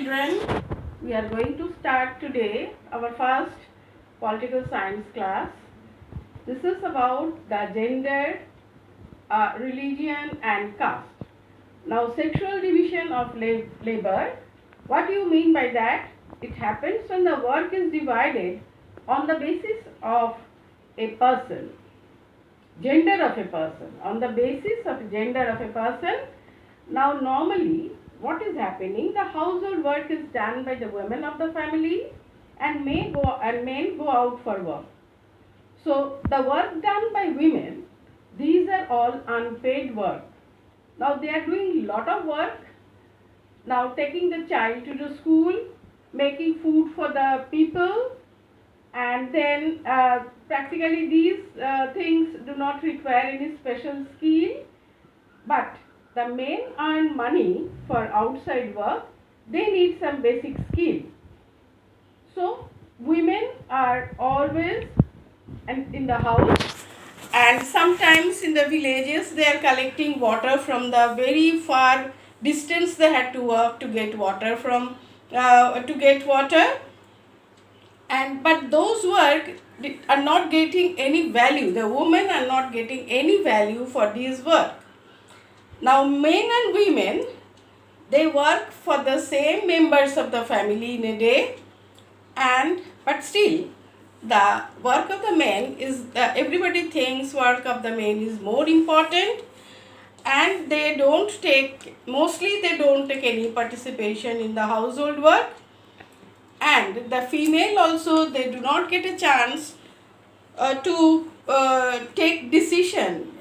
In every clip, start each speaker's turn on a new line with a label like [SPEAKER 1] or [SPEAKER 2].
[SPEAKER 1] children, we are going to start today our first political science class. This is about the gender, religion and caste. Now, sexual division of labor. What do you mean by that? It happens when the work is divided on the basis of a person, gender of a person, on the basis of gender of a person. Now, normally, what is happening? The household work is done by the women of the family, and men go out for work. So, the work done by women, these are all unpaid work. Now, they are doing lot of work. Now, taking the child to the school, making food for the people, and then practically these things do not require any special skill, but the men earn money for outside work. They need some basic skill. So women are always in the house, and sometimes in the villages they are collecting water from the very far distance. They had to work to get water from but those work are not getting any value. The women are not getting any value for this work. Now, men and women, they work for the same members of the family in a day, but still the work of the men is, everybody thinks work of the men is more important, and they don't take any participation in the household work. And the female also, they do not get a chance to take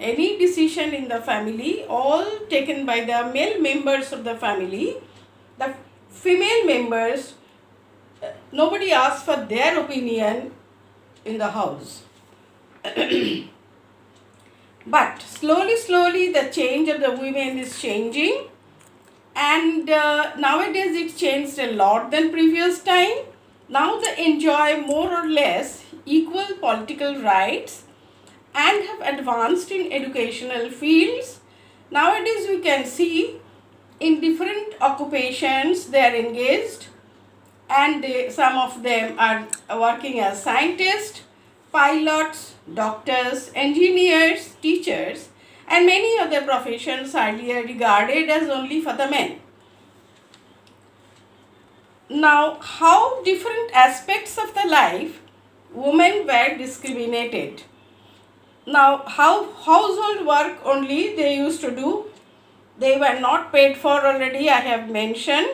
[SPEAKER 1] any decision in the family, all taken by the male members of the family. The female members, nobody asks for their opinion in the house. But slowly the change of the women is changing, and nowadays it changed a lot than previous time. Now they enjoy more or less equal political rights and have advanced in educational fields. Nowadays we can see in different occupations they are engaged, and some of them are working as scientists, pilots, doctors, engineers, teachers, and many other professions earlier regarded as only for the men. Now, how different aspects of the life women were discriminated. Now, how household work only they used to do, they were not paid for already, I have mentioned.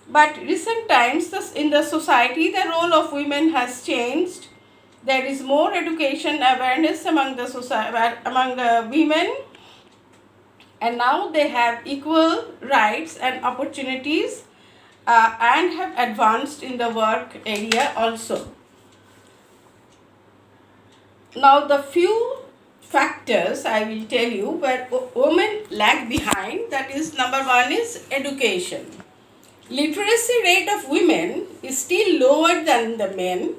[SPEAKER 1] But recent times in the society, the role of women has changed. There is more education awareness among the women, and now they have equal rights and opportunities, and have advanced in the work area also. Now, the few factors I will tell you where women lag behind, that is, number one is education. Literacy rate of women is still lower than the men.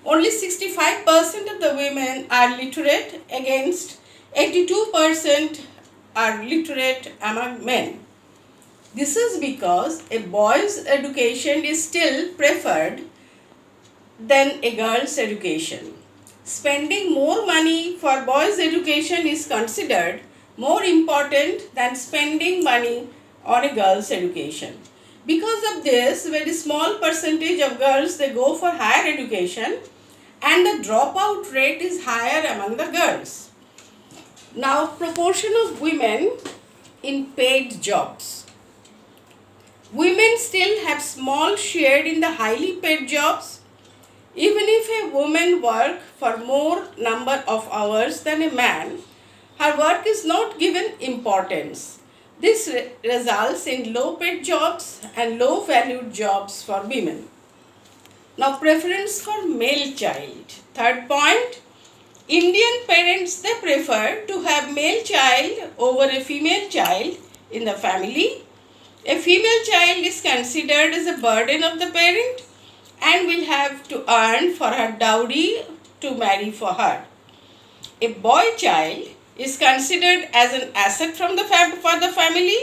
[SPEAKER 1] Only 65% of the women are literate, against 82% are literate among men. This is because a boy's education is still preferred than a girl's education. Spending more money for boys' education is considered more important than spending money on a girl's education. Because of this, very small percentage of girls, they go for higher education, and the dropout rate is higher among the girls. Now, proportion of women in paid jobs. Women still have small share in the highly paid jobs. Even if a woman works for more number of hours than a man, her work is not given importance. This results in low paid jobs and low valued jobs for women. Now, preference for male child. Third point, Indian parents, they prefer to have male child over a female child in the family. A female child is considered as a burden of the parent and will have to earn for her dowry to marry for her. A boy child is considered as an asset for the family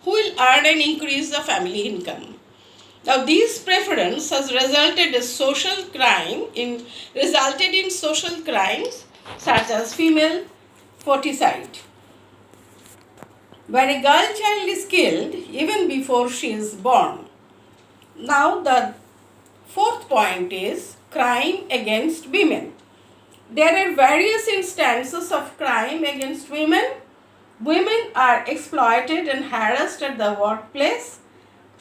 [SPEAKER 1] who will earn and increase the family income. Now, these preference has resulted in social crimes such as female foeticide, where a girl child is killed even before she is born. Now, the fourth point is crime against women. There are various instances of crime against women. Women are exploited and harassed at the workplace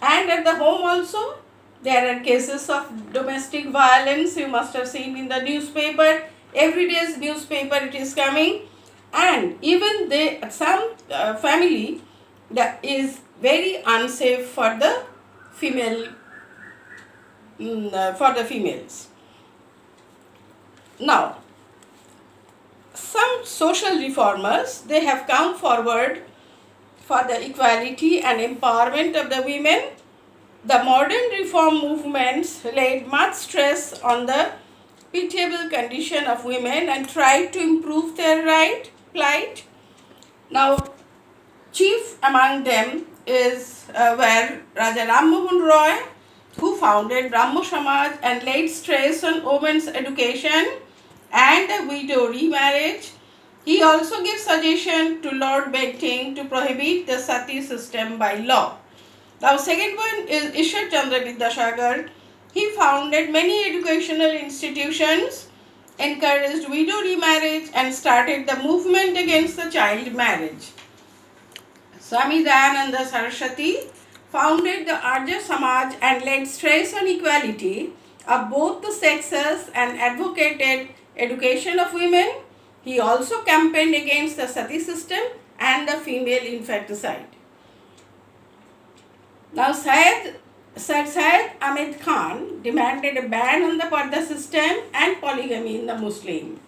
[SPEAKER 1] and at the home also. There are cases of domestic violence. You must have seen in the newspaper. Every day's newspaper it is coming. And even some family that is very unsafe for the females. Now, some social reformers, they have come forward for the equality and empowerment of the women. The modern reform movements laid much stress on the pitiable condition of women and tried to improve their plight. Now, chief among them were Raja Ram Mohan Roy, who founded Brahmo Samaj and laid stress on women's education and widow remarriage. He also gave suggestion to Lord Bentinck to prohibit the sati system by law. Now, second one is Ishwar Chandra Vidyasagar. He founded many educational institutions, encouraged widow remarriage and started the movement against the child marriage. Swami Dayananda Saraswati founded the Arya Samaj and laid stress on equality of both the sexes and advocated education of women. He also campaigned against the sati system and the female infanticide. Now, Syed Ahmed Khan demanded a ban on the Parda system and polygamy in the Muslim.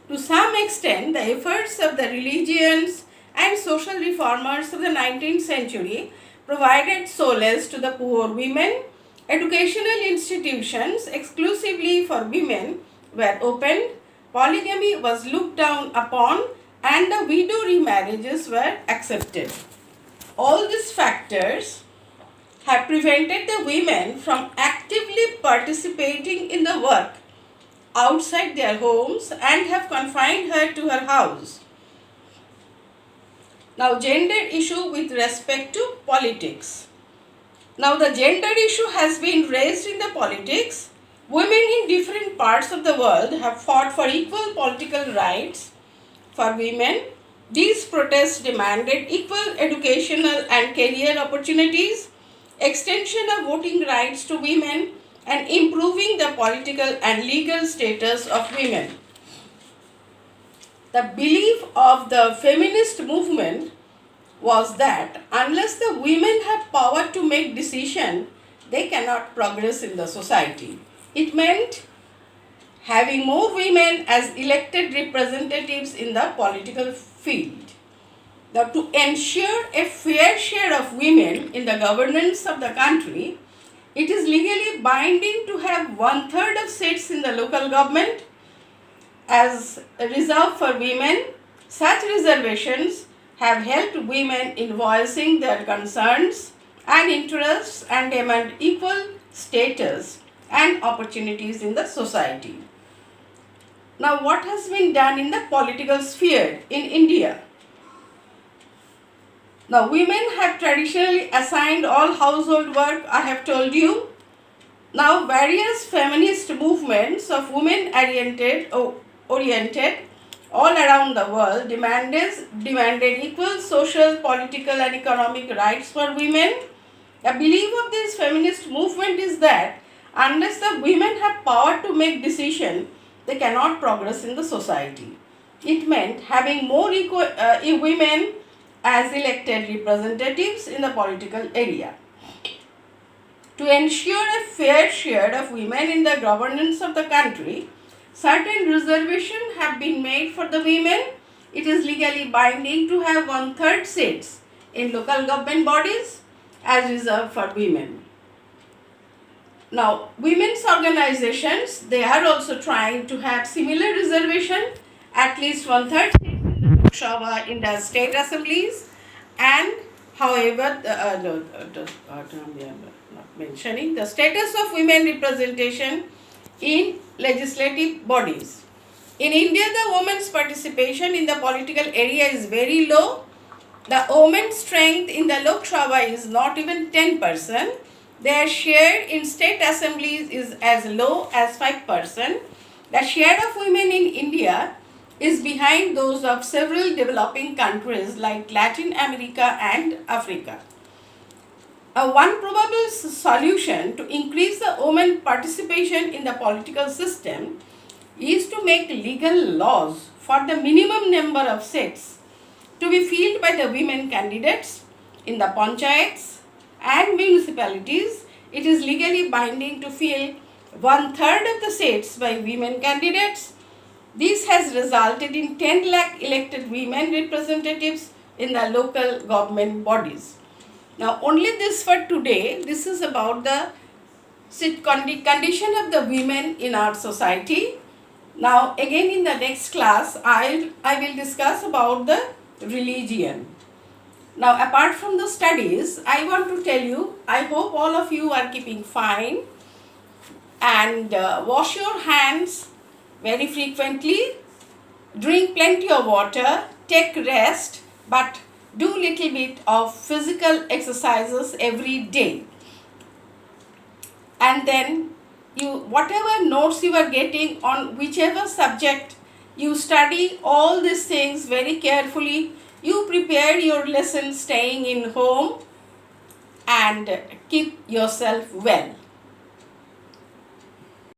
[SPEAKER 1] To some extent, the efforts of the religions and social reformers of the 19th century provided solace to the poor women. Educational institutions exclusively for women were opened, polygamy was looked down upon, and the widow remarriages were accepted. All these factors have prevented the women from actively participating in the work outside their homes and have confined her to her house. Now, gender issue with respect to politics. Now, the gender issue has been raised in the politics. Women in different parts of the world have fought for equal political rights for women. These protests demanded equal educational and career opportunities, extension of voting rights to women, and improving the political and legal status of women. The belief of the feminist movement was that unless the women have power to make decisions, they cannot progress in the society. It meant having more women as elected representatives in the political field. Now, to ensure a fair share of women in the governance of the country, it is legally binding to have 1/3 of seats in the local government as reserved for women. Such reservations have helped women in voicing their concerns and interests and demand equal status and opportunities in the society. Now, what has been done in the political sphere in India? Now, women have traditionally assigned all household work, I have told you. Now, various feminist movements of women-oriented all around the world demanded equal social, political and economic rights for women. The belief of this feminist movement is that unless the women have power to make decisions, they cannot progress in the society. It meant having more women as elected representatives in the political area. To ensure a fair share of women in the governance of the country, certain reservations have been made for the women. It is legally binding to have 1/3 seats in local government bodies as reserved for women. Now, women's organizations, they are also trying to have similar reservation, at least 1/3 seats in the Lok Sabha in the state assemblies, and however, mentioning the status of women representation in legislative bodies. In India, the women's participation in the political area is very low. The women's strength in the Lok Sabha is not even 10%. Their share in state assemblies is as low as 5%. The share of women in India is behind those of several developing countries like Latin America and Africa. One probable solution to increase the women participation in the political system is to make legal laws for the minimum number of seats to be filled by the women candidates in the panchayats and municipalities. It is legally binding to fill 1/3 of the seats by women candidates. This has resulted in 10 lakh elected women representatives in the local government bodies. Now, only this for today. This is about the condition of the women in our society. Now, again in the next class, I will discuss about the religion. Now, apart from the studies, I want to tell you, I hope all of you are keeping fine and wash your hands very frequently, drink plenty of water, take rest, but do little bit of physical exercises every day. And then whatever notes you are getting on whichever subject, you study all these things very carefully. You prepare your lesson staying in home and keep yourself well.